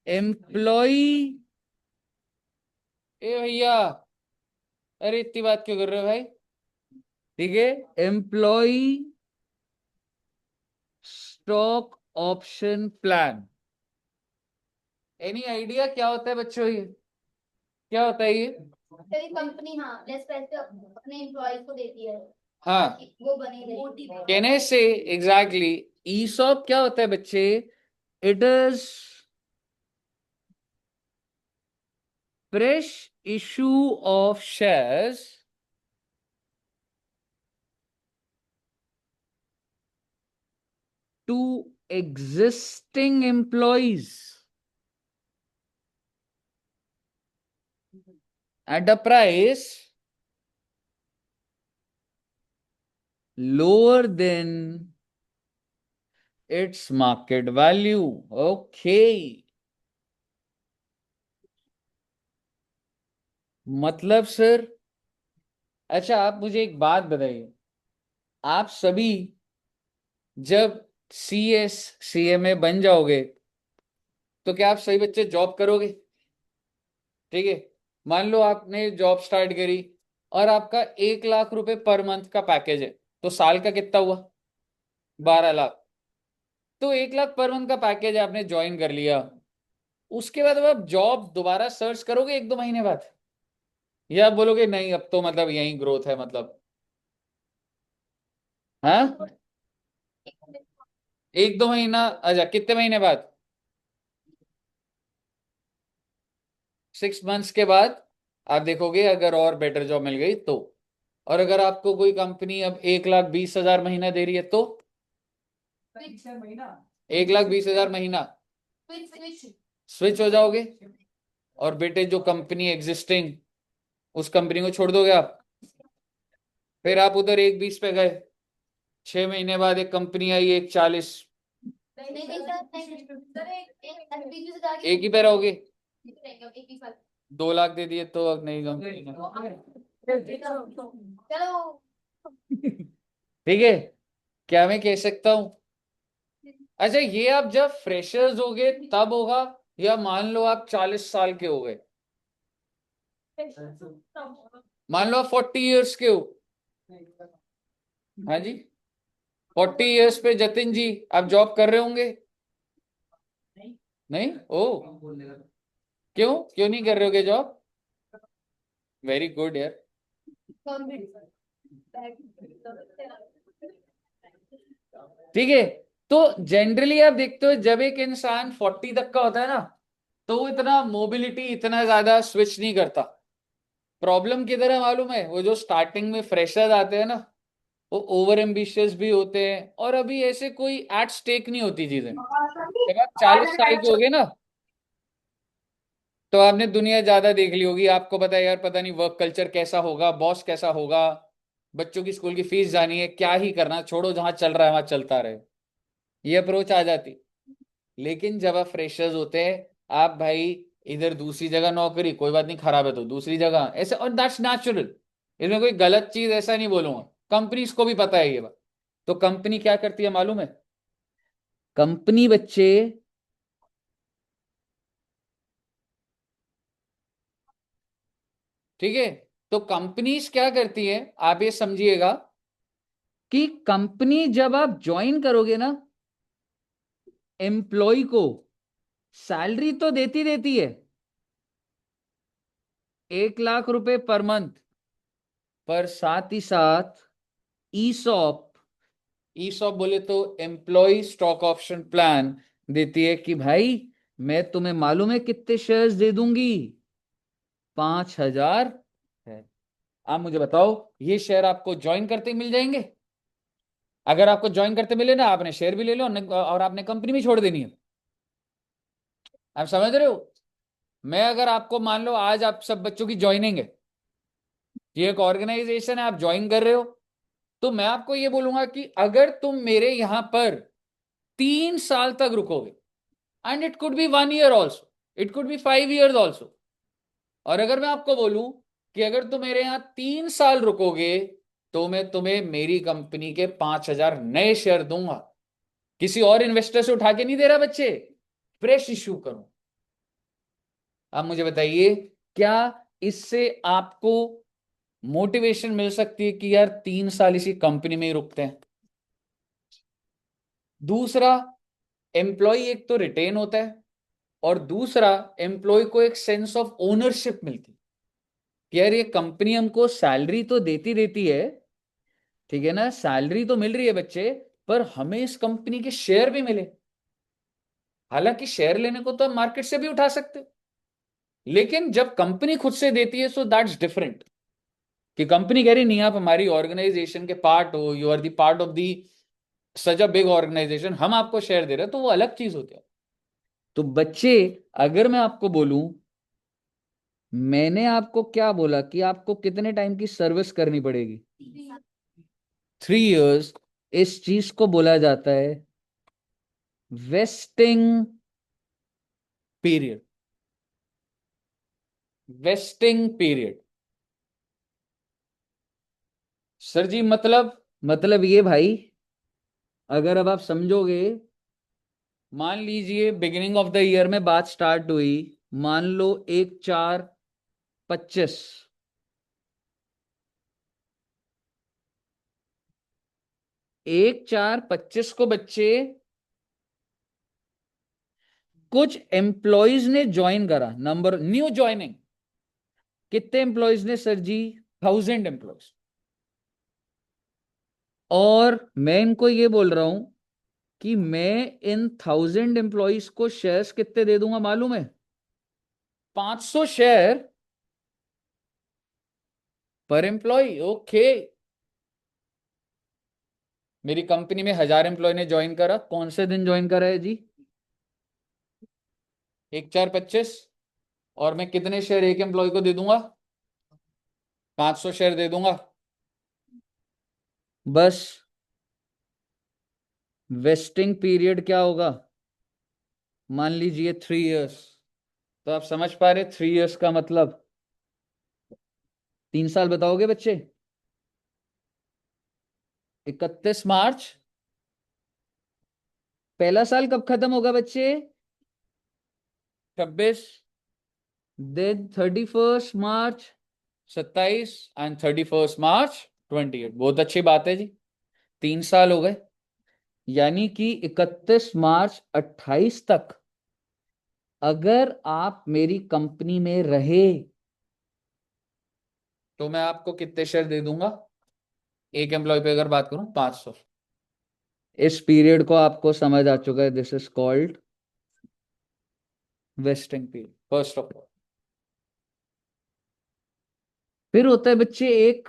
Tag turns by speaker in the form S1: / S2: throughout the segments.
S1: Employ, ए भैया, अरे इतनी बात क्यों कर रहे हो भाई? ठीक है, employ stock option plan. Any idea क्या होता है बच्चों ये? क्या होता है ये?
S2: तेरी कंपनी हाँ लेस पैसे अपने एम्प्लॉयज को देती है
S1: हाँ,
S2: ताकि वो बने रहे।
S1: कहने से एग्जैक्टली। ईसॉप क्या होता है बच्चे? It is fresh issue of shares to existing employees at a price lower than its market value. Okay, मतलब सर, अच्छा आप मुझे एक बात बताइए। आप सभी जब CS CMA बन जाओगे तो क्या आप सही बच्चे जॉब करोगे? ठीक है, मान लो आपने जॉब स्टार्ट करी और आपका 1 लाख रुपए पर मंथ का पैकेज है, तो साल का कितना हुआ? 12 लाख। तो 1 लाख पर मंथ का पैकेज आपने ज्वाइन कर लिया, उसके बाद अब आप जॉब दोबारा सर्च करोगे 1-2 महीने बाद, या आप बोलोगे नहीं अब तो मतलब यही ग्रोथ है मतलब? हाँ, 1-2 महीना, अच्छा कितने महीने बाद? 6 मंथ्स के बाद आप देखोगे अगर और बेटर जॉब मिल गई तो। और अगर आपको कोई कंपनी अब 1,20,000 महीना दे रही है तो 1,20,000 महीना स्विच हो जाओगे, और बेटे जो कंपनी एग्जिस्टिंग, उस कंपनी को छोड़ दोगे आप। फिर आप उधर 1,20 पे गए, 6 महीने बाद एक कंपनी आई 1,40,
S2: नहीं नहीं सर नहीं सर एक एसपीजी से जाके
S1: एक ही पे रहोगे।
S2: एक ही साल
S1: 2 लाख दे दिए तो अब नहीं कंपनी।
S2: चलो।
S1: ठीक है, क्या मैं कह सकता हूं? अच्छा, ये आप जब फ्रेशर्स होगे तब होगा, या मान लो आप 40 साल के हो गए, मान लो आप 40 ईयर्स के हो। हाँ जी, 40 ईयर्स पे जतिन जी आप जॉब कर रहे होंगे? नहीं ओ, क्यों क्यों नहीं कर रहे होगे जॉब? वेरी गुड यार। ठीक है, तो जनरली आप देखते हो जब एक इंसान 40 तक का होता है ना, तो वो इतना मोबिलिटी इतना ज्यादा स्विच नहीं करता। प्रॉब्लम किधर है मालूम है? वो जो स्टार्टिंग में फ्रेशर्स आते हैं ना, वो ओवर एम्बिशियस भी होते हैं, और अभी ऐसे कोई एट स्टेक नहीं होती चीजें। जब आप 40 साल के हो गए ना, तो आपने दुनिया ज्यादा देख ली होगी, आपको पता है यार पता नहीं वर्क कल्चर कैसा होगा, बॉस कैसा होगा, बच्चों की स्कूल की फीस जानी है, क्या ही करना, छोड़ो जहां चल रहा है वहां चलता रहे, ये अप्रोच आ जाती। लेकिन जब आप फ्रेशर्स होते हैं, आप भाई इधर दूसरी जगह नौकरी, कोई बात नहीं खराब है तो दूसरी जगह ऐसे, और दैट्स नेचुरल। इसमें कोई गलत चीज ऐसा नहीं बोलूंगा, कंपनीज को भी पता है ये बात। तो कंपनी क्या करती है मालूम है? कंपनी बच्चे, ठीक है, तो कंपनीज क्या करती है आप ये समझिएगा, कि कंपनी जब आप ज्वाइन करोगे ना एम्प्लॉय को, सैलरी तो देती देती है 1 लाख रुपए पर मंथ, पर साथ ही साथ ईसॉप, ईसॉप बोले तो एम्प्लॉय स्टॉक ऑप्शन प्लान देती है, कि भाई मैं तुम्हें मालूम है कितने शेयर्स दे दूंगी? 5,000 है। आप मुझे बताओ, ये शेयर आपको ज्वाइन करते ही मिल जाएंगे? अगर आपको ज्वाइन करते मिले ना, आपने शेयर भी ले लो और आपने कंपनी भी छोड़ देनी है। आप समझ रहे हो? मैं अगर आपको मान लो आज आप सब बच्चों की ज्वाइनिंग है, ये एक ऑर्गेनाइजेशन है, आप ज्वाइन कर रहे हो, तो मैं आपको ये बोलूंगा कि अगर तुम मेरे यहां पर 3 साल तक रुकोगे, and it could be 1 year also, it could be 5 years also, और अगर मैं आपको बोलूं कि अगर तुम मेरे यहां 3 साल रुकोगे, तो मैं तुम्हें मेरी कंपनी के 5,000 नए शेयर दूंगा। किसी और इन्वेस्टर से उठा के नहीं दे रहा बच्चे, फ्रेश इश्यू करो। आप मुझे बताइए, क्या इससे आपको मोटिवेशन मिल सकती है कि यार 3 साल इसी कंपनी में ही रुकते हैं? दूसरा, एम्प्लॉय एक तो रिटेन होता है, और दूसरा एम्प्लॉय को एक सेंस ऑफ ओनरशिप मिलती है कि यार ये कंपनी हमको सैलरी तो देती देती है, ठीक है ना, सैलरी तो मिल रही है बच्चे, पर हमें इस कंपनी के शेयर भी मिले। हालांकि शेयर लेने को तो हम मार्केट से भी उठा सकते हैं, लेकिन जब कंपनी खुद से देती है सो दैट्स डिफरेंट। कि कंपनी कह रही नहीं आप हमारी ऑर्गेनाइजेशन के पार्ट हो, you are the part of the such a big organisation, हम आपको शेयर दे रहे हैं, तो वो अलग चीज होती है। तो बच्चे, अगर मैं आपको बोलूं, मैंने आपको क्या बोला कि आपको कितने टाइम की सर्विस करनी पड़ेगी? 3 इयर्स। इस चीज को बोला जाता है vesting period. Vesting period. Sir ji, मतलब ये भाई, अगर अब आप समझोगे, मान लीजिए बिगिनिंग ऑफ द ईयर में बात स्टार्ट हुई, मान लो 1/4/25, 1/4/25 को बच्चे कुछ एम्प्लॉयज ने ज्वाइन करा, नंबर न्यू ज्वाइनिंग, कितने एम्प्लॉयज ने सर जी? 1000 एम्प्लॉयज। और मैं इनको ये बोल रहा हूं कि मैं इन 1000 एम्प्लॉयज को शेयर्स कितने दे दूंगा मालूम है? 500 शेयर पर एम्प्लॉय। ओके, मेरी कंपनी में 1000 एम्प्लॉय ने ज्वाइन करा, कौन से दिन ज्वाइन करा है जी? 1/4/25। और मैं कितने शेयर एक एम्प्लॉय को दे दूंगा? 500 शेयर दे दूंगा। बस, वेस्टिंग पीरियड क्या होगा? मान लीजिए 3 इयर्स। तो आप समझ पा रहे 3 इयर्स का मतलब? 3 साल बताओगे बच्चे? 31 मार्च। पहला साल कब खत्म होगा बच्चे? 26। Then 31 March 27, and 31 March 28। बहुत अच्छी बात है जी, 3 साल हो गए। यानी कि 31 मार्च 28 तक अगर आप मेरी कंपनी में रहे, तो मैं आपको कितने शेयर दे दूंगा? एक एम्प्लॉय पे अगर बात करूं, 500। इस पीरियड को आपको समझ आ चुका है, this is called vesting period, first of all. फिर होता है बच्चे एक,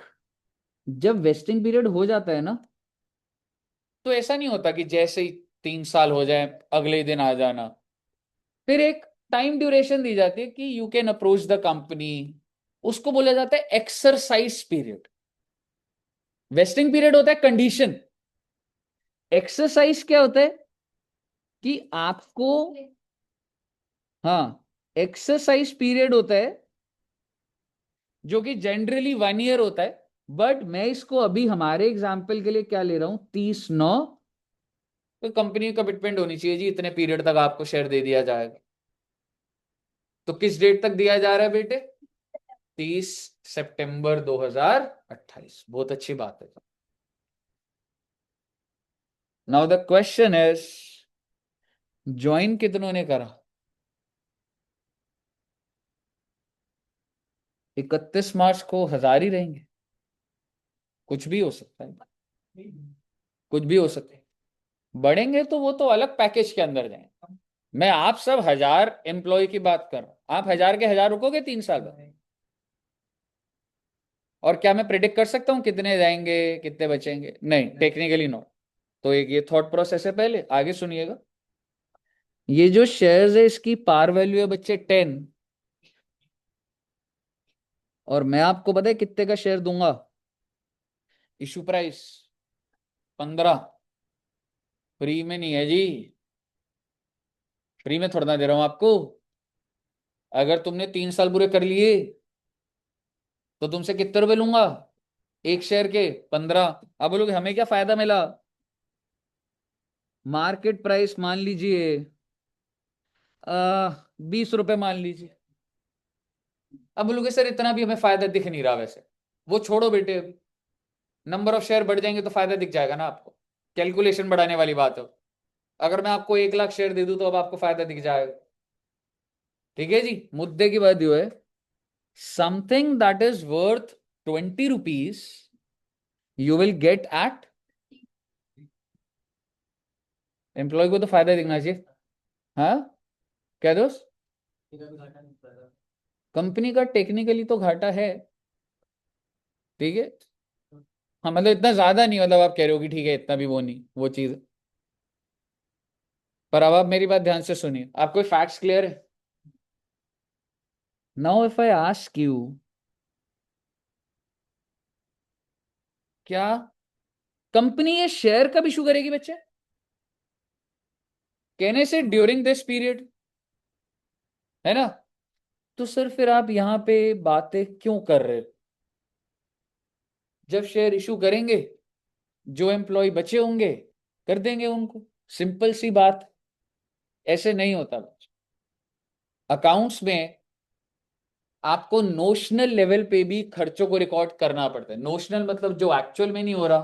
S1: जब वेस्टिंग पीरियड हो जाता है ना, तो ऐसा नहीं होता कि जैसे ही 3 साल हो जाए अगले ही दिन आ जाना। फिर एक टाइम ड्यूरेशन दी जाती है कि you can approach the company. उसको बोला जाता है एक्सरसाइज पीरियड। वेस्टिंग पीरियड होता है कंडीशन, एक्सरसाइज क्या होता है कि आपको, हाँ, एक्सरसाइज पीरियड होता है जो कि जनरली 1 ईयर होता है। बट मैं इसको अभी हमारे एग्जाम्पल के लिए क्या ले रहा हूं, 30/9। तो कंपनी की कमिटमेंट होनी चाहिए जी, इतने पीरियड तक आपको शेयर दे दिया जाएगा। तो किस डेट तक दिया जा रहा है बेटे? 30 सितंबर 2028। बहुत अच्छी बात है। Now the question is, join कितनों ने करा? 31 मार्च को 1000 ही रहेंगे? कुछ भी हो सकता है, कुछ भी हो सकता है। बढ़ेंगे तो वो तो अलग पैकेज के अंदर जाएंगे। मैं आप सब 1000 एम्प्लॉय की बात कर रहा हूं, आप 1000 के 1000 रुकोगे 3 साल में? और क्या मैं प्रिडिक्ट कर सकता हूं कितने जाएंगे कितने बचेंगे? नहीं, टेक्निकली नो। तो एक ये थॉट प्रोसेस है, पहले आगे सुनिएगा। ये जो शेयर्स है इसकी पार वैल्यू है बच्चे 10। और मैं आपको पता है कितने का शेयर दूंगा? Issue price 15। फ्री में नहीं है जी, फ्री में थोड़ा ना दे रहा हूं आपको। अगर तुमने 3 साल पूरे कर लिए तो तुमसे कितने रुपए लूंगा? एक शेयर के 15। अब बोलोगे हमें क्या फायदा मिला? मार्केट प्राइस मान लीजिए 20 रुपए मान लीजिए। अब बोलोगे सर इतना भी हमें फायदा दिख नहीं रहा, वैसे वो छोड़ो बेटे, अभी नंबर ऑफ शेयर बढ़ जाएंगे तो फायदा दिख जाएगा ना आपको, कैलकुलेशन बढ़ाने वाली बात है। अगर मैं आपको 1 लाख शेयर दे दूं तो अब आपको फायदा दिख जाएगा। ठीक है जी, मुद्दे की बात यह है, something that is worth 20 rupees you will get at, employee को तो फायदा दिखना चाहिए। हाँ, क्या दोस्त? कंपनी का टेक्निकली तो घाटा है, ठीक है। हाँ मतलब इतना ज्यादा नहीं, मतलब आप कह रहे हो कि ठीक है इतना भी वो नहीं, वो चीज। पर अब आप मेरी बात ध्यान से सुनिए, आपको फैक्ट्स क्लियर है? Now if I ask you, क्या कंपनी ये शेयर कब इशू करेगी बच्चे? कहने से ड्यूरिंग दिस पीरियड, है ना? तो सर फिर आप यहां पे बातें क्यों कर रहे हो? जब शेयर इशू करेंगे, जो एम्प्लॉय बचे होंगे कर देंगे उनको, सिंपल सी बात। ऐसे नहीं होता बच्चे, अकाउंट्स में आपको नोशनल लेवल पे भी खर्चों को रिकॉर्ड करना पड़ता है। नोशनल मतलब जो एक्चुअल में नहीं हो रहा,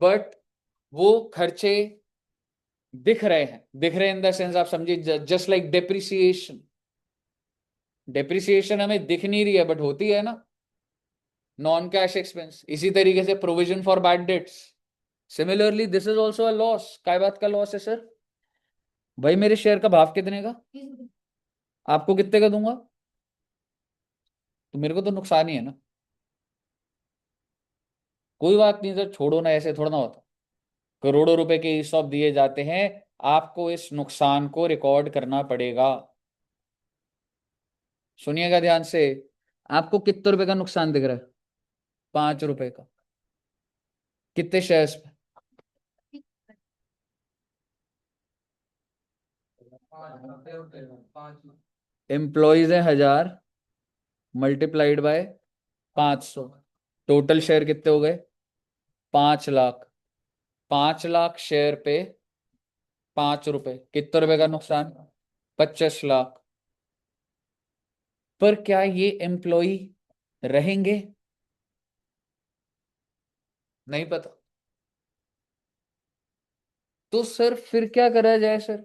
S1: बट वो खर्चे दिख रहे हैं। दिख रहे इन द सेंस आप समझिए, जस्ट लाइक डेप्रिसिएशन। डेप्रिसिएशन हमें दिख नहीं रही है बट होती है ना, नॉन कैश एक्सपेंस। इसी तरीके से provision for bad debts, similarly this is also a loss. काय बात का लॉस है सर? भाई मेरे शेयर का भाव कितने का, आपको कितने का दूंगा, तो मेरे को तो नुकसान ही है ना। कोई बात नहीं सर, छोड़ो ना, ऐसे थोड़ा ना होता। करोड़ों रुपए के ईसॉप दिए जाते हैं, आपको इस नुकसान को रिकॉर्ड करना पड़ेगा। सुनिएगा ध्यान से, आपको कितने रुपए का नुकसान दिख रहा है? 5 रुपए का। कितने शेयर्स पे? एम्प्लॉयज है 1000, मल्टीप्लाइड बाय 500, टोटल शेयर कितने हो गए? 5 लाख। 5 लाख शेयर पे 5 रुपए, कितने रुपए का नुकसान? 25 लाख। पर क्या ये एम्प्लॉय रहेंगे? नहीं पता। तो सर फिर क्या करा जाए सर?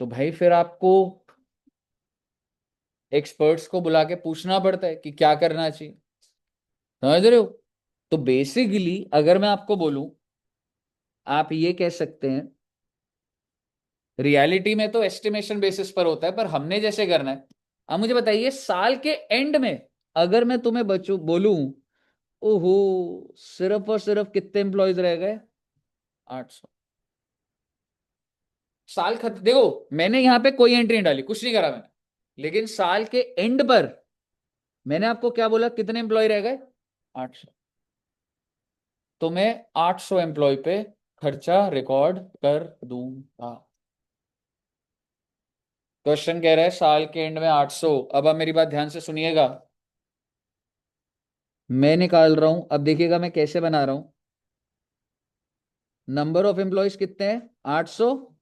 S1: तो भाई फिर आपको एक्सपर्ट्स को बुला के पूछना पड़ता है कि क्या करना चाहिए। समझ रहे हो? तो बेसिकली अगर मैं आपको बोलूं, आप ये कह सकते हैं, रियलिटी में तो एस्टिमेशन बेसिस पर होता है, पर हमने जैसे करना है। अब मुझे बताइए, साल के एंड में अगर मैं तुम्हें बचू बोलूं, ओहो सिर्फ और सिर्फ कितने एम्प्लॉयज रह गए? 800। साल खत्म, देखो मैंने यहां पे कोई एंट्री नहीं डाली, कुछ नहीं करा मैंने, लेकिन साल के एंड पर मैंने आपको क्या बोला, कितने एम्प्लॉय रह गए? 800। तो मैं 800 एम्प्लॉय पे खर्चा रिकॉर्ड कर दूंगा। क्वेश्चन कह रहा है साल के एंड में 800। अब आप मेरी बात ध्यान से सुनिएगा, मैं निकाल रहा हूं, अब देखिएगा मैं कैसे बना रहा हूं। नंबर ऑफ एम्प्लॉयज कितने हैं? 800।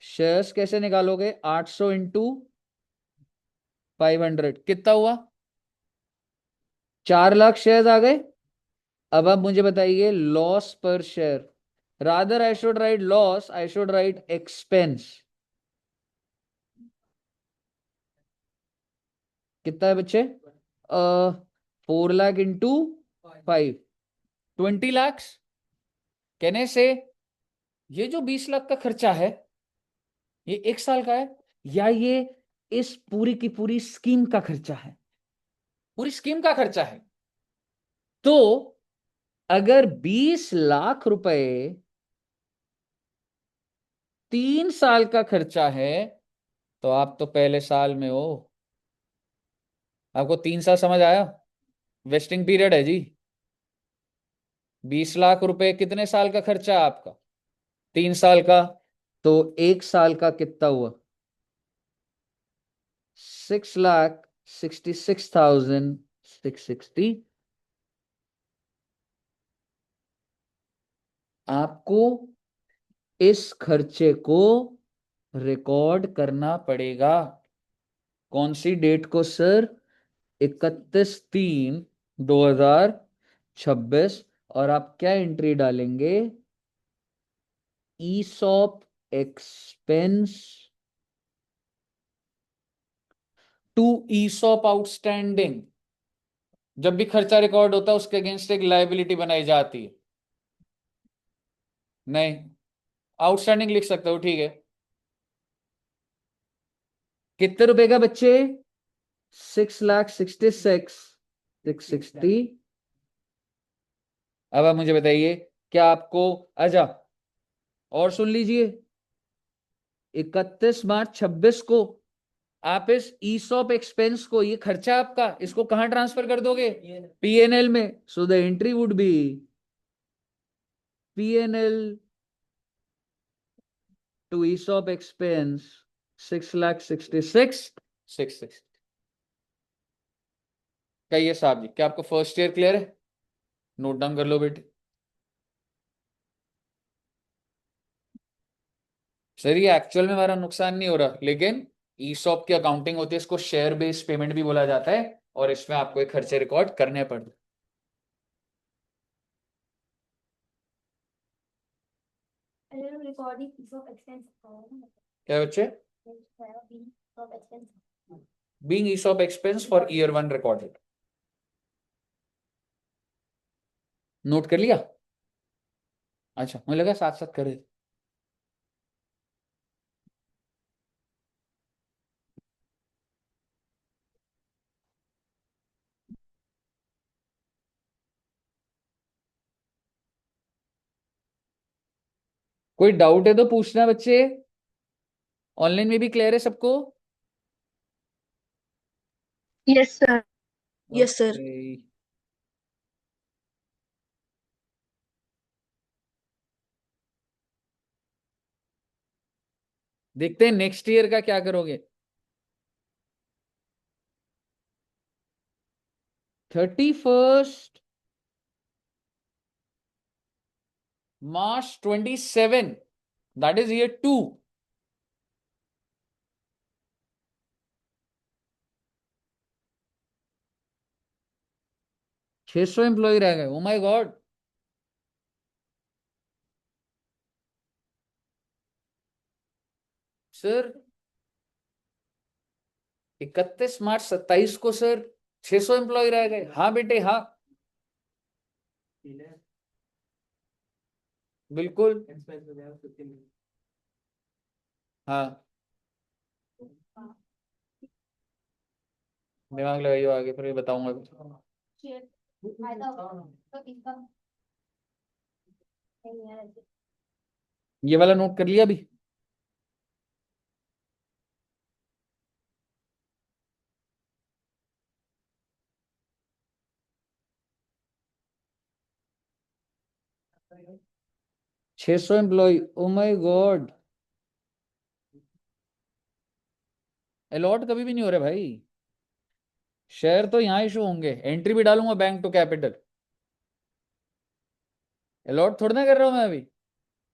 S1: शेयर्स कैसे निकालोगे? 800 इंटू 500, कितना हुआ? 4 लाख शेयर्स आ गए। अब आप मुझे बताइए लॉस पर share, rather I should right loss, I should right expense. कितना है बच्चे? 4 लाख इंटू 5, 20 लाख। कहने से ये जो 20 लाख का खर्चा है, ये 1 साल का है, या ये इस पूरी की पूरी स्कीम का खर्चा है? पूरी स्कीम का खर्चा है। तो अगर 20 लाख रुपए 3 साल का खर्चा है, तो आप तो पहले साल में हो। आपको 3 साल समझ आया? वेस्टिंग पीरियड है जी। 20 लाख रुपए कितने साल का खर्चा है आपका? 3 साल का। तो 1 साल का कितना हुआ? 6,66,660। आपको इस खर्चे को रिकॉर्ड करना पड़ेगा। कौन सी डेट को सर? 31/3/2026। और आप क्या एंट्री डालेंगे? ESOP expense to ESOP outstanding. जब भी खर्चा रिकॉर्ड होता है उसके अगेंस्ट एक लायबिलिटी बनाई जाती है। नहीं, आउटस्टैंडिंग लिख सकते हो, ठीक है। कितने रुपए का बच्चे? 6,66,660। अब आप मुझे बताइए, क्या आपको, अच्छा और सुन लीजिए, 31 मार्च 26 को आप इस ईसॉप एक्सपेंस को, ये खर्चा आपका, इसको कहां ट्रांसफर कर दोगे? पीएनएल में। So the entry would be PNL to ESOP expense 6,66,660। कहिए साहब जी, क्या आपको फर्स्ट ईयर क्लियर है? नोट डाउन कर लो बेटे। सर ये एक्चुअल में हमारा नुकसान नहीं हो रहा, लेकिन ईसॉप की अकाउंटिंग होती है, इसको शेयर बेस्ड पेमेंट भी बोला जाता है, और इसमें आपको एक खर्चे रिकॉर्ड करने पड़ते हैं।
S2: रिकॉर्डिंग ऑफ एक्सपेंस
S1: क्या बच्चे?
S2: Of expense
S1: being ESOP expense for year 1 recorded. नोट कर लिया? अच्छा, मुझे लगा साथ साथ करे। कोई डाउट है तो पूछना बच्चे। ऑनलाइन में भी क्लियर है सबको?
S3: Yes sir. Yes sir.
S1: Okay, देखते हैं नेक्स्ट ईयर का क्या करोगे। 31 March 27, that is year 2। 600 employee रह गए, oh my God. Sir 31 March 27 को सर 600 एम्प्लॉय रह गए? हाँ बेटे हाँ, बिल्कुल। हाँ, दिमाग लगाइए आगे, फिर बताऊंगा।
S2: फायदा तो इनकम नहीं है ऐसे।
S1: ये वाला नोट कर लिया अभी? छह सौ employee, oh my God. Allot कभी भी नहीं हो रहा भाई। शेयर तो यहाँ इशू होंगे, एंट्री भी डालूंगा बैंक टू कैपिटल। अलॉट थोड़ा ना कर रहा हूं मैं अभी।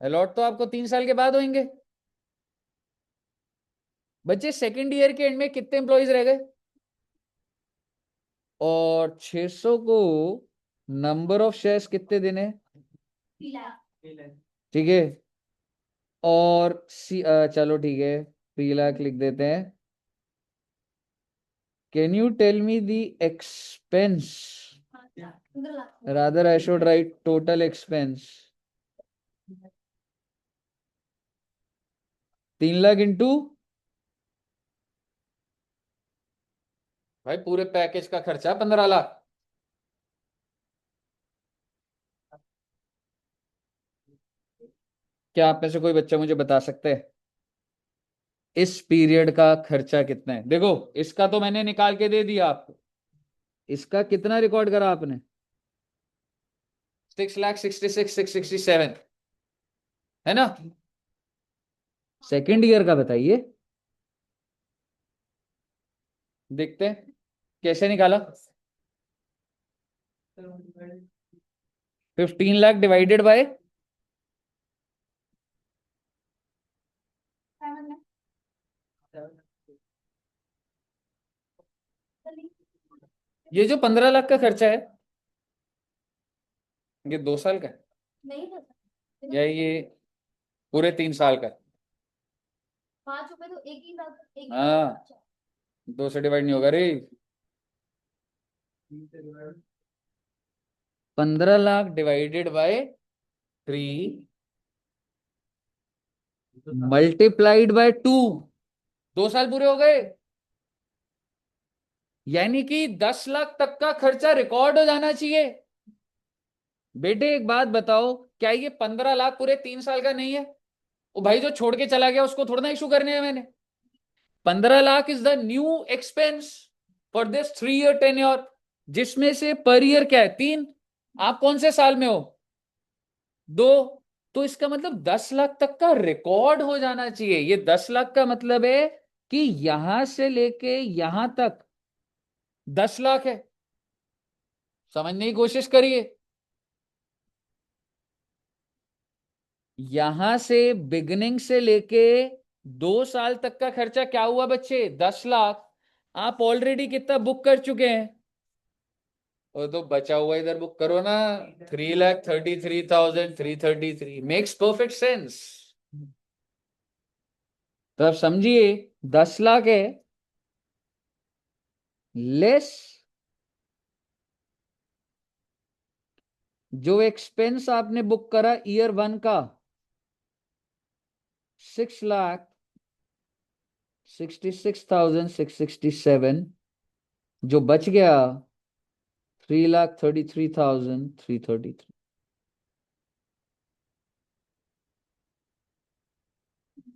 S1: अलॉट तो आपको 3 साल के बाद होंगे। बच्चे सेकंड ईयर के एंड में कितने एम्प्लॉयज रह गए? और 600 को नंबर ऑफ शेयर्स कितने देने? ठीक है। और चलो ठीक है, 3 लाख लिख देते हैं। Can you tell me the expense? Rather I should write total expense. 3 lakh into, भाई पूरे पैकेज का खर्चा 15 लाख। क्या आप में से कोई बच्चा मुझे बता सकते हैं इस पीरियड का खर्चा कितना है? देखो, इसका तो मैंने निकाल के दे दिया आपको। इसका कितना रिकॉर्ड करा आपने? 6,66,667, है ना? सेकेंड ईयर का बताइए, देखते हैं कैसे निकाला। 15 लाख डिवाइडेड बाय ये जो 15 लाख का खर्चा है, ये 2 साल का है
S2: नहीं था सर।
S1: या ये पूरे 3 साल का है?
S2: 5 रुपए तो एक ही लाख, एक ही
S1: हाँ।
S2: लाख खर्चा।
S1: 2 से डिवाइड नहीं होगा रे। 15 lakh divided by 3 multiplied by 2, 2 साल पूरे हो गए। यानी कि 10 लाख तक का खर्चा रिकॉर्ड हो जाना चाहिए। बेटे एक बात बताओ, क्या ये 15 लाख पूरे 3 साल का नहीं है? वो भाई जो छोड़ के चला गया उसको थोड़ा ना इशू करने हैं मैंने। 15 lakh is the new expense for this 3 year tenure, जिसमें से पर ईयर क्या है, 3। आप कौन से साल में हो? 2। तो इसका मतलब 10 लाख तक का रिकॉर्ड हो जाना चाहिए। ये 10 लाख का मतलब है कि यहां से लेके यहां तक 10 लाख है। समझने की कोशिश करिए। यहां से बिगनिंग से लेके 2 साल तक का खर्चा क्या हुआ बच्चे? 10 लाख। आप ऑलरेडी कितना बुक कर चुके हैं? और तो बचा हुआ इधर बुक करो ना। 3,33,333 मेक्स परफेक्ट सेंस। तो आप समझिए, 10 लाख है लेस जो एक्सपेंस आपने बुक करा ईयर 1 का, 6,66,667, जो बच गया 3,33,333।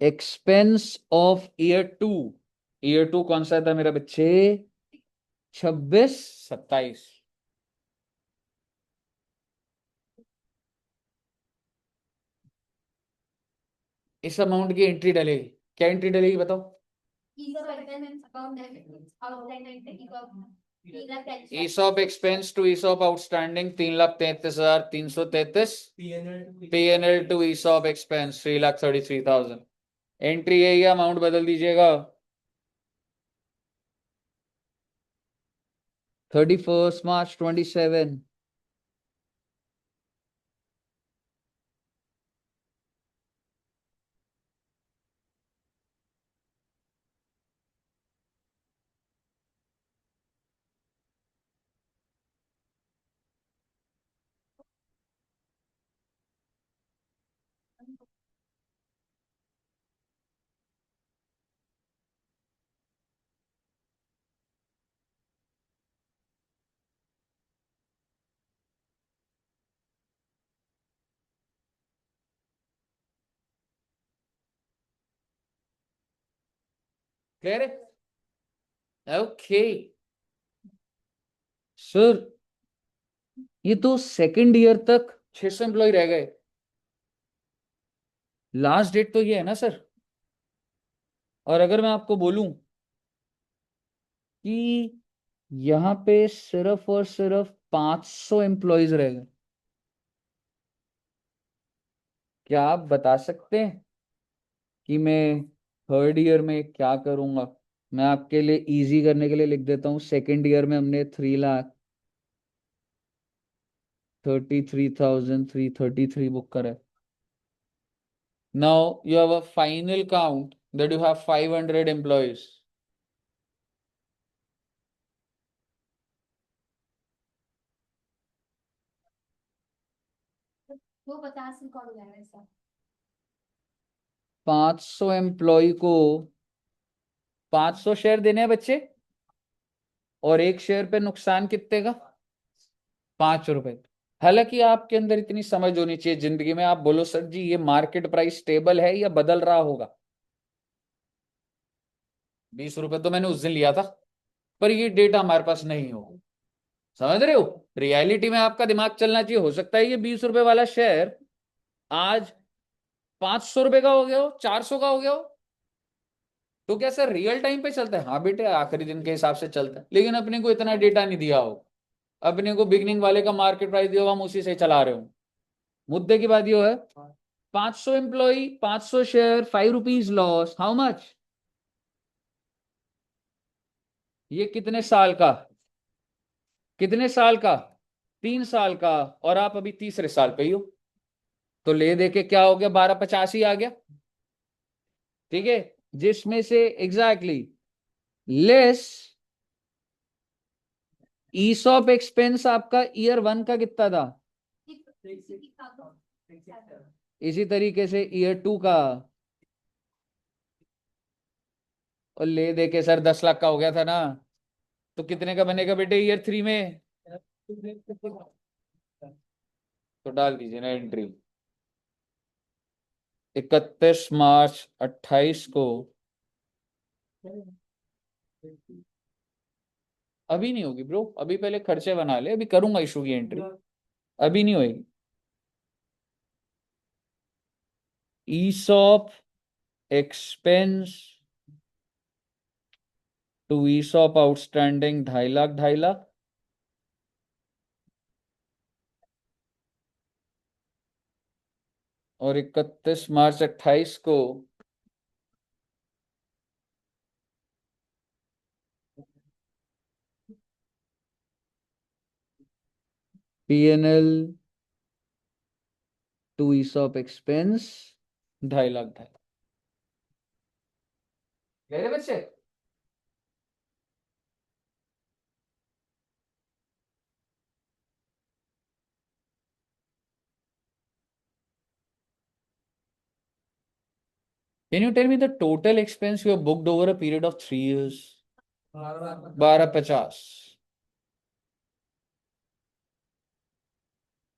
S1: Expense of year 2। ईयर 2 कौन सा था मेरा बच्चे? 26, 27। इस अमाउंट की एंट्री डलेगी। क्या एंट्री डलेगी बताओ?
S2: ESOP expense account debit, outstanding ESOP
S1: ESOP expense to ESOP outstanding 3,33,333। PNL to ESOP expense 3,33,000। Entry है या अमाउंट बदल दीजिएगा? 31 मार्च 27। क्लियर है? ओके सर, ये तो सेकंड ईयर तक 600 एम्प्लॉय रह गए। लास्ट डेट तो ये है ना सर? और अगर मैं आपको बोलूं कि यहाँ पे सिर्फ और सिर्फ 500 एम्प्लॉयज रह गए, क्या आप बता सकते हैं कि मैं थर्ड ईयर में क्या करूंगा? मैं आपके लिए इजी करने के लिए लिख देता हूँ, सेकेंड ईयर में हमने 3,33,333 बुक करा है। Now you have a final count that you have 500 employees.
S2: वो 50 रिकॉर्ड हो जाएगा सर।
S1: 500 एम्प्लॉय को 500 शेयर देने हैं बच्चे, और एक शेयर पे नुकसान कितने का? 5 रुपए। हालांकि आपके अंदर इतनी समझ होनी चाहिए जिंदगी में, आप बोलो सर जी ये मार्केट प्राइस स्टेबल है या बदल रहा होगा? 20 रुपए तो मैंने उस दिन लिया था, पर ये डेटा हमारे पास नहीं हो। समझ रहे हो? रियलिटी में आपका दिमाग चलना चाहिए। हो सकता है ये 20 रुपए वाला शेयर आज 500 रुपए का हो गया हो, 400 का हो गया हो। तो क्या सर रियल टाइम पे चलता है? हाँ बेटे, आखिरी दिन के हिसाब से चलता है, लेकिन अपने को इतना डेटा नहीं दिया हो। अपने को बिगनिंग वाले का मार्केट प्राइस दिया हो, हम उसी से चला रहे हो। मुद्दे की बात यह है, 500 employee, 500 share, 5 rupees loss, how much? ये कितने साल का? कितने साल का? 3 साल का, और आप अभी तीसरे साल पे ही हो, तो ले दे के क्या हो गया, 1285 आ गया। ठीक है, जिसमें से एग्जैक्टली लेस ईसॉप एक्सपेंस आपका ईयर 1 का कितना था, इसी तरीके से ईयर 2 का, और ले दे के सर 10 लाख का हो गया था ना, तो कितने का बनेगा बेटे ईयर 3 में? तो डाल दीजिए ना एंट्री, 31 मार्च 28 को। अभी नहीं होगी ब्रो, अभी पहले खर्चे बना ले, अभी करूंगा इशू की एंट्री, अभी नहीं होगी। ESOP expense to ESOP outstanding 2.5 lakh 2.5 lakh, और 31 मार्च 28 को PNL to ESOP expense 2.5 lakh 2.5 lakh. गए रे बच्चे? Can you tell me the total expense you have booked over a period of 3 years? 1250।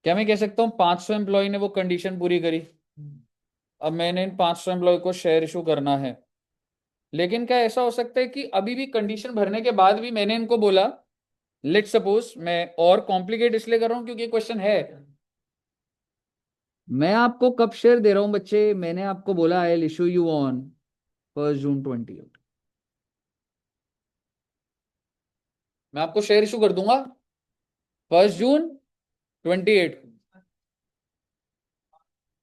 S1: क्या मैं कह सकता हूँ 500 एम्प्लॉय ने वो कंडीशन पूरी करी, अब मैंने इन 500 एम्प्लॉय को शेयर इशू करना है, लेकिन क्या ऐसा हो सकता है कि अभी भी कंडीशन भरने के बाद भी मैंने इनको बोला, लेट सपोज, मैं और कॉम्प्लिकेट इसलिए कर रहा हूं क्योंकि क्वेश्चन है, मैं आपको कब शेयर दे रहा हूं बच्चे, मैंने आपको बोला I will issue you on 1 जून 20। मैं आपको शेयर इशू कर दूंगा 1 जून 28 को।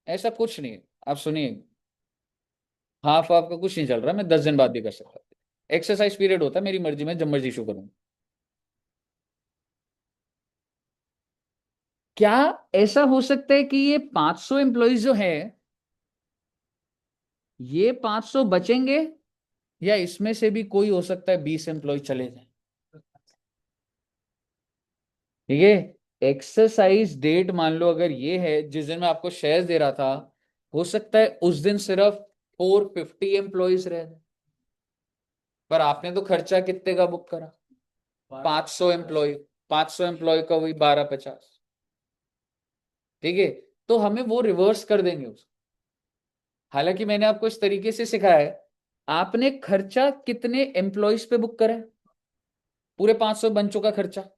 S1: ऐसा कुछ नहीं है, आप सुनिए, हाफ आपका कुछ नहीं चल रहा, मैं 10 दिन बाद भी कर सकता, एक्सरसाइज पीरियड होता है, मेरी मर्जी में जब मर्जी इशू करूँ। क्या ऐसा हो सकता है कि ये 500 एम्प्लॉयज जो है, ये 500 बचेंगे, या इसमें से भी कोई हो सकता है 20 एम्प्लॉय चले जाए? ठीक है, एक्सरसाइज डेट मान लो अगर ये है जिस दिन मैं आपको शेयर दे रहा था, हो सकता है उस दिन सिर्फ 450 एम्प्लॉयज रह जाए, पर आपने तो खर्चा कितने का बुक करा, 500 एम्प्लॉय, 500 एम्प्लॉय का वही 1250। ठीक है, तो हमें वो रिवर्स कर देंगे उसको। हालांकि मैंने आपको इस तरीके से सिखाया है, आपने खर्चा कितने एम्प्लॉयज पे बुक करा है, पूरे 500 बन चुका खर्चा,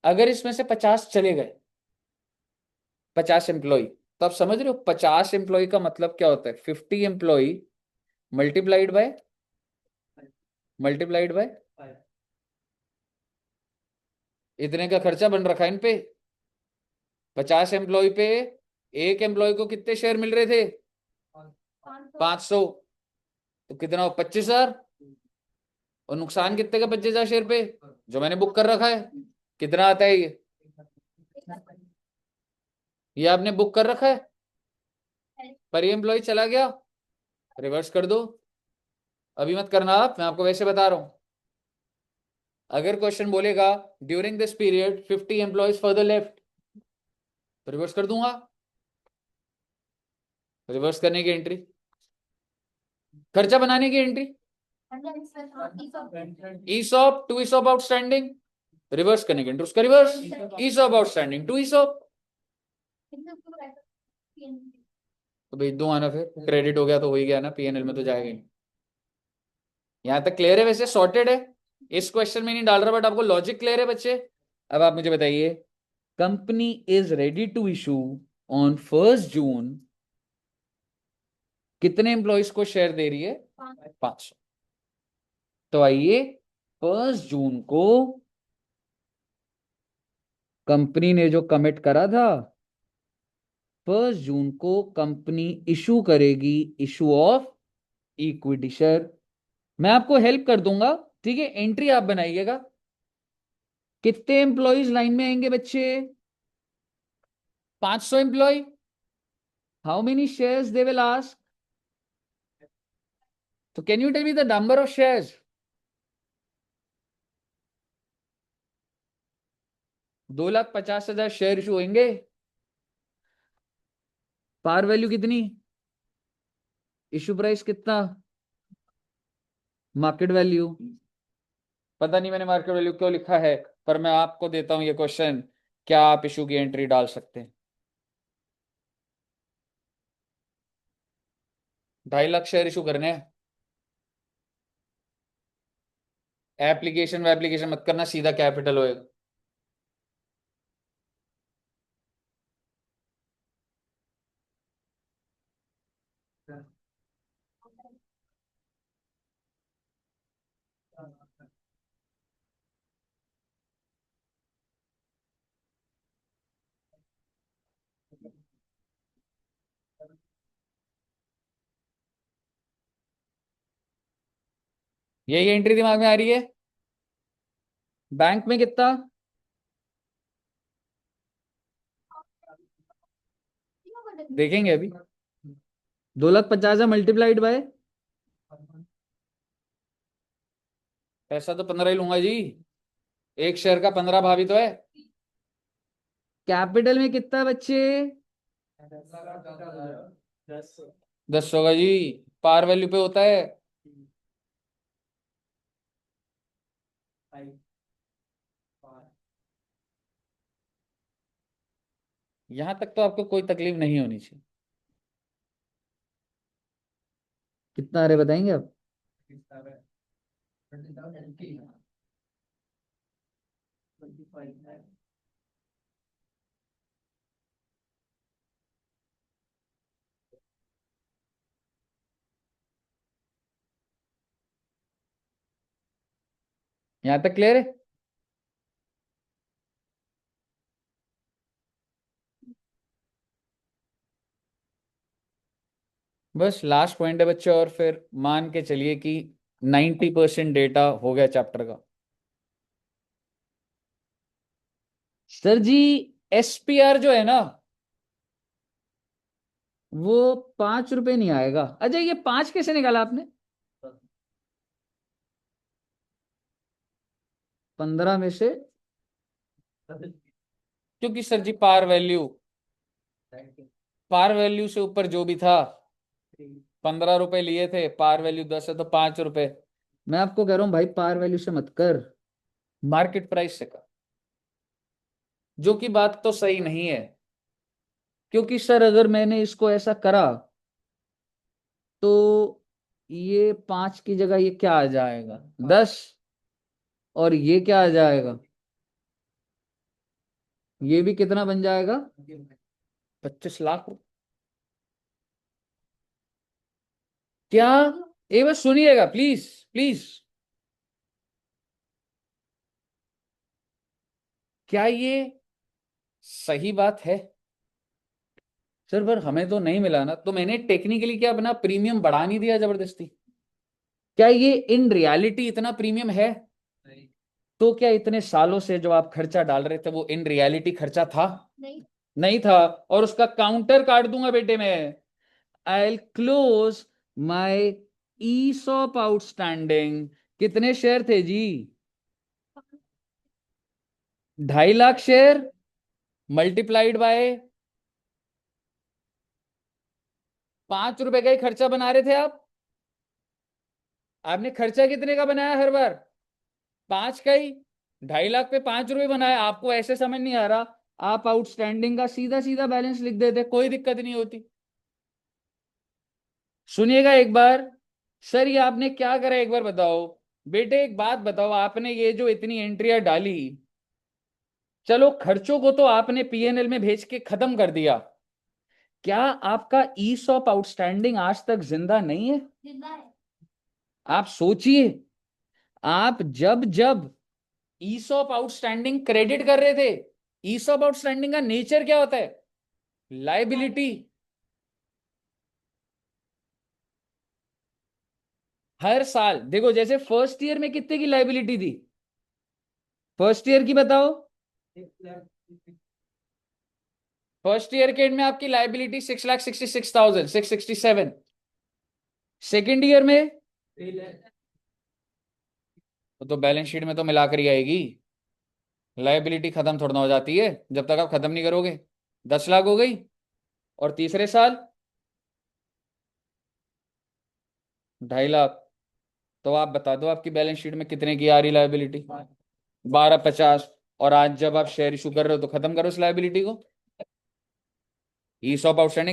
S1: अगर इसमें से 50 चले गए, 50 एम्प्लॉय, तो आप समझ रहे हो 50 एम्प्लॉय का मतलब क्या होता है, 50 employee multiplied by, multiplied by, इतने का खर्चा बन रखा है इन पे। 50 एम्प्लॉय पे एक एम्प्लॉय को कितने शेयर मिल रहे थे, 500, तो कितना हो, 25,000, और नुकसान कितने का, 25,000 शेयर पे जो मैंने बुक कर रखा है, कितना आता है ये आपने बुक कर रखा है, पर ये एम्प्लॉय चला गया, रिवर्स कर दो। अभी मत करना आप, मैं आपको वैसे बता रहा हूं, अगर क्वेश्चन बोलेगा during this period 50 employees further left, तो रिवर्स कर दूंगा, रिवर्स करने की एंट्री, खर्चा बनाने की entry, ESOP to ESOP outstanding, reverse करने की एंट्री उसका reverse, ESOP outstanding to ESOP, तो भेज दूंगा ना, फिर क्रेडिट हो गया तो हो ही गया ना, पीएनएल में तो जाएगा ही। यहां तक क्लियर है, वैसे सॉर्टेड है, इस क्वेश्चन में नहीं डाल रहा, बट आपको लॉजिक क्लियर है बच्चे। अब आप मुझे बताइए, company is ready to issue on 1 June, कितने एम्प्लॉयज को शेयर दे रही है, 500। तो आइए 1 जून को कंपनी ने जो कमिट करा था, 1 जून को कंपनी इशू करेगी इशू ऑफ इक्विटी शेयर। मैं आपको हेल्प कर दूंगा, ठीक है, एंट्री आप बनाइएगा कितने एम्प्लॉयज लाइन में आएंगे बच्चे? 500 employ. How many shares they will ask? तो can you tell me the number of shares? 2,50,000 share issue होंगे। पार वैल्यू कितनी? इशू प्राइस कितना? Market value. पता नहीं मैंने मार्केट वैल्यू क्यों लिखा है, पर मैं आपको देता हूं ये क्वेश्चन। क्या आप इशू की एंट्री डाल सकते हैं? 2.5 लाख शेयर इशू करने हैं। एप्लीकेशन वेप्लीकेशन मत करना, सीधा कैपिटल होएगा। यही एंट्री दिमाग में आ रही है। बैंक में कितना? देखेंगे अभी। 2,50,000 मल्टीप्लाइड बाय, पैसा तो 15 ही लूंगा जी। एक शेयर का 15 भावी तो है। कैपिटल में कितना बच्चे? 10 होगा जी। पार वैल्यू पे होता है। यहां तक तो आपको कोई तकलीफ नहीं होनी चाहिए। कितना आ रहे बताएंगे आप? यहां तक क्लियर है? बस लास्ट पॉइंट है बच्चे, और फिर मान के चलिए कि 90% डेटा हो गया चैप्टर का। सर जी, एसपीआर जो है ना, वो 5 रुपए नहीं आएगा। अजय, ये 5 कैसे निकाला आपने? 15 में से? क्योंकि सर जी पार वैल्यू से ऊपर जो भी था, 15 रुपए लिए थे, पार वैल्यू 10 है तो 5 रुपए। मैं आपको कह रहा हूं भाई, पार वैल्यू से मत कर, मार्केट प्राइस से कर। जो कि बात तो सही नहीं है, क्योंकि सर अगर मैंने इसको ऐसा करा तो ये 5 की जगह ये क्या आ जाएगा? 10। और ये क्या आ जाएगा? ये भी कितना बन जाएगा? 25 लाख। क्या? एक बार सुनिएगा प्लीज, प्लीज। क्या ये सही बात है? सर पर हमें तो नहीं मिला ना, तो मैंने टेक्निकली क्या अपना प्रीमियम बढ़ा नहीं दिया जबरदस्ती? क्या ये इन रियलिटी इतना प्रीमियम है? तो क्या इतने सालों से जो आप खर्चा डाल रहे थे वो इन रियलिटी खर्चा था?
S2: नहीं।
S1: नहीं था। और उसका काउंटर काट दूंगा बेटे मैं। I will close my ESOP outstanding. कितने शेयर थे जी? 2.5 लाख शेयर मल्टीप्लाइड बाय 5 रुपए का ही खर्चा बना रहे थे आप। आपने खर्चा कितने का बनाया हर बार? 5 का ही। 2.5 लाख पे 5 रुपए बनाया। आपको ऐसे समझ नहीं आ रहा? आप आउटस्टैंडिंग का सीधा सीधा बैलेंस लिख देते, कोई दिक्कत नहीं होती। सुनिएगा एक बार। सर ये आपने क्या करा एक बार बताओ। बेटे एक बात बताओ, आपने ये जो इतनी एंट्रियां डाली, चलो खर्चों को तो आपने पीएनएल में भेज के खत्म कर दिया, क्या आपका ईसॉप आउटस्टैंडिंग आज तक जिंदा नहीं है?
S2: जिंदा है।
S1: आप सोचिए, आप जब जब ईसॉप आउटस्टैंडिंग क्रेडिट कर रहे थे, ईसॉप आउटस्टैंडिंग का नेचर क्या होता है? लाइबिलिटी। हर साल देखो, जैसे फर्स्ट ईयर में कितने की लाइबिलिटी थी? फर्स्ट ईयर की बताओ। फर्स्ट ईयर के एंड में आपकी लाइबिलिटी 6,66,000, 667। सेकेंड ईयर में तो बैलेंस शीट में तो मिलाकर ही आएगी। लाइबिलिटी खत्म थोड़ा ना हो जाती है जब तक आप खत्म नहीं करोगे। 10 लाख हो गई। और तीसरे साल 2.5 लाख। तो आप बता दो आपकी बैलेंस शीट में कितने की आ रही लाइबिलिटी। 1250। और आज जब आप शेयर इशू कर रहे हो तो खत्म करो इस लाइबिलिटी को। ई सॉप आउटस्टैंडिंग